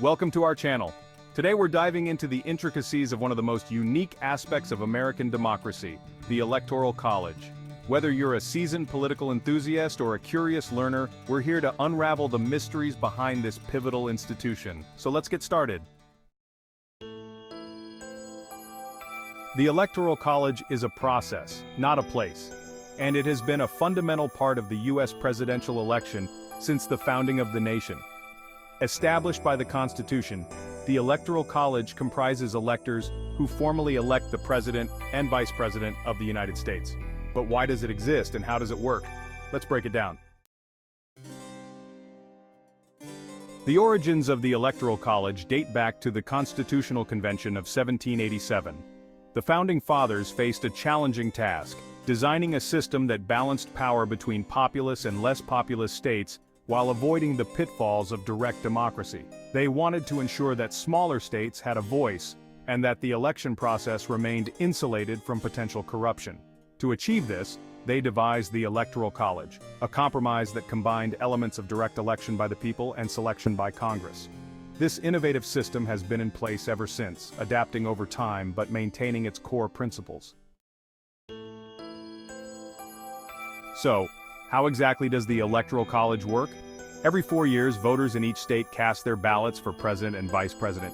Welcome to our channel. Today we're diving into the intricacies of one of the most unique aspects of American democracy, the Electoral College. Whether you're a seasoned political enthusiast or a curious learner, we're here to unravel the mysteries behind this pivotal institution. So let's get started. The Electoral College is a process, not a place, and it has been a fundamental part of the U.S. presidential election since the founding of the nation. Established by the Constitution, the Electoral College comprises electors who formally elect the President and Vice President of the United States. But why does it exist and how does it work? Let's break it down. The origins of the Electoral College date back to the Constitutional Convention of 1787. The Founding Fathers faced a challenging task, designing a system that balanced power between populous and less populous states while avoiding the pitfalls of direct democracy. They wanted to ensure that smaller states had a voice, and that the election process remained insulated from potential corruption. To achieve this, they devised the Electoral College, a compromise that combined elements of direct election by the people and selection by Congress. This innovative system has been in place ever since, adapting over time but maintaining its core principles. So, how exactly does the Electoral College work? Every 4 years, voters in each state cast their ballots for president and vice president.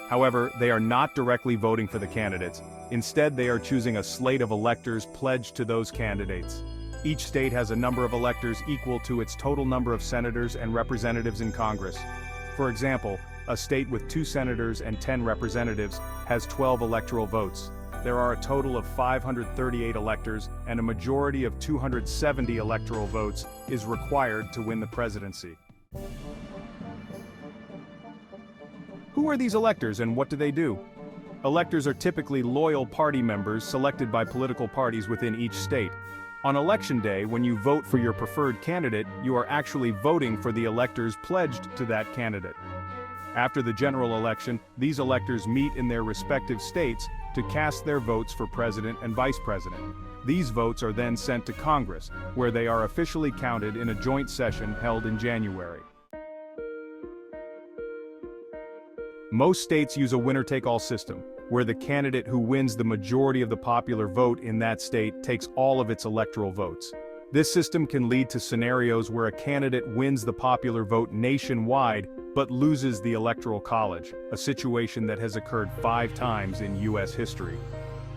However, they are not directly voting for the candidates. Instead, they are choosing a slate of electors pledged to those candidates. Each state has a number of electors equal to its total number of senators and representatives in Congress. For example, a state with 2 senators and 10 representatives has 12 electoral votes. There are a total of 538 electors, and a majority of 270 electoral votes is required to win the presidency. Who are these electors and what do they do? Electors are typically loyal party members selected by political parties within each state. On election day, when you vote for your preferred candidate, you are actually voting for the electors pledged to that candidate. After the general election, these electors meet in their respective states to cast their votes for president and vice president. These votes are then sent to Congress, where they are officially counted in a joint session held in January. Most states use a winner-take-all system, where the candidate who wins the majority of the popular vote in that state takes all of its electoral votes. This system can lead to scenarios where a candidate wins the popular vote nationwide but loses the Electoral College, a situation that has occurred 5 times in U.S. history.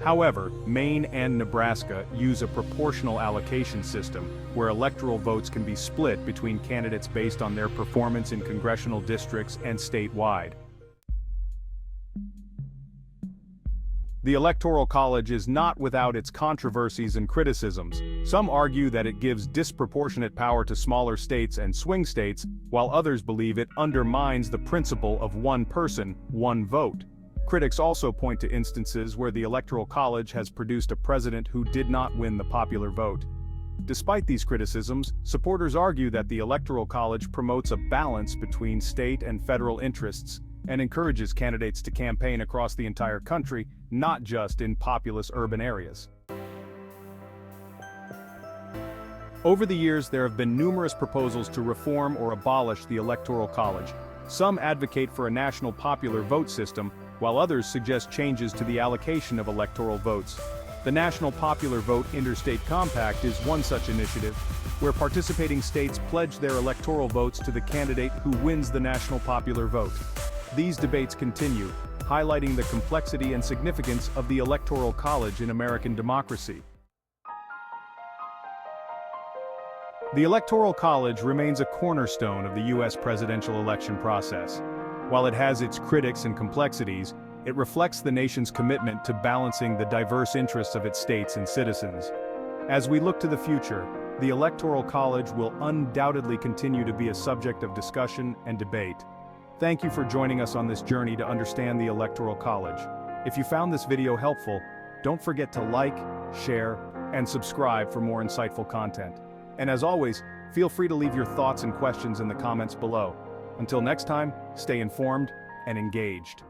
However, Maine and Nebraska use a proportional allocation system where electoral votes can be split between candidates based on their performance in congressional districts and statewide. The Electoral College is not without its controversies and criticisms. Some argue that it gives disproportionate power to smaller states and swing states, while others believe it undermines the principle of one person, one vote. Critics also point to instances where the Electoral College has produced a president who did not win the popular vote. Despite these criticisms, supporters argue that the Electoral College promotes a balance between state and federal interests, and encourages candidates to campaign across the entire country, not just in populous urban areas. Over the years, there have been numerous proposals to reform or abolish the Electoral College. Some advocate for a national popular vote system, while others suggest changes to the allocation of electoral votes. The National Popular Vote Interstate Compact is one such initiative, where participating states pledge their electoral votes to the candidate who wins the national popular vote. These debates continue, highlighting the complexity and significance of the Electoral College in American democracy. The Electoral College remains a cornerstone of the U.S. presidential election process. While it has its critics and complexities, it reflects the nation's commitment to balancing the diverse interests of its states and citizens. As we look to the future, the Electoral College will undoubtedly continue to be a subject of discussion and debate. Thank you for joining us on this journey to understand the Electoral College. If you found this video helpful, don't forget to like, share, and subscribe for more insightful content. And as always, feel free to leave your thoughts and questions in the comments below. Until next time, stay informed and engaged.